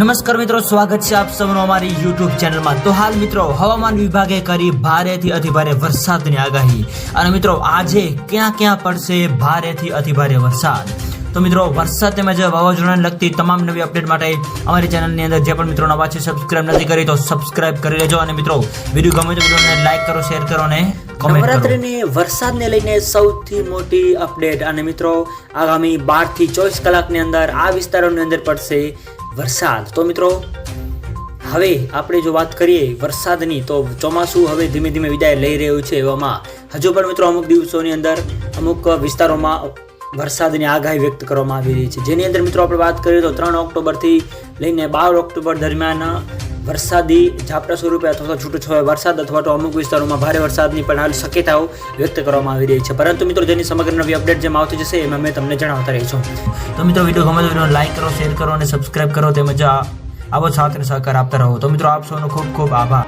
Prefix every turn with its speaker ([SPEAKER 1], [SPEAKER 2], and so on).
[SPEAKER 1] નમસ્કાર મિત્રો, સ્વાગત છે આપ સૌનું અમારી યુટ્યુબ ચેનલમાં। તો હાલ મિત્રો હવામાન વિભાગે કરી ભારેથી અતિભારે વરસાદની આગાહી અને મિત્રો આજે ક્યાં ક્યાં પડશે ભારેથી અતિભારે વરસાદ। તો મિત્રો વરસાદ તેમજ વાવાઝોડાને લગતી તમામ નવી અપડેટ માટે અમારી ચેનલની અંદર જે પણ મિત્રો નવા છે સબસ્ક્રાઇબ નથી કરી તો સબસ્ક્રાઇબ કરી લેજો અને મિત્રો વિડીયો ગમે તો વિડીયોને લાઈક કરો, શેર કરો અને કમેન્ટ કરો। નવરાત્રિની વરસાદને લઈને સૌથી મોટી અપડેટ અને મિત્રો આગામી 12 થી 24 કલાકની અંદર આ વિસ્તારોની અંદર પડશે વરસાદ। તો મિત્રો હવે આપણે જો વાત કરીએ વરસાદની તો ચોમાસું હવે ધીમે ધીમે વિદાય લઈ રહ્યું છે। એવામાં હજુ પણ મિત્રો અમુક દિવસોની અંદર અમુક વિસ્તારોમાં વરસાદની આગાહી વ્યક્ત કરવામાં આવી રહી છે, જેની અંદર મિત્રો આપણે વાત કરીએ તો 3 ઓક્ટોબરથી લઈને 12 ઓક્ટોબર દરમિયાન વરસાદી ઝાપટા સ્વરૂપે અથવા તો છૂટોછવાયો વરસાદ અથવા તો અમુક વિસ્તારોમાં ભારે વરસાદની પણ હાલ શક્યતાઓ વ્યક્ત કરવામાં આવી રહી છે। પરંતુ મિત્રો જેની સમગ્ર નવી અપડેટ જેમ આવતી જશે એમાં મેં તમને જણાવતા રહીશું। તો મિત્રો વિડીયો ગમે તો વિડીયોને લાઈક કરો, શેર કરો અને સબસ્ક્રાઇબ કરો તેમજ આવો સાથ અને સહકાર આપતા રહો। તો મિત્રો આપ સૌનો ખૂબ ખૂબ આભાર।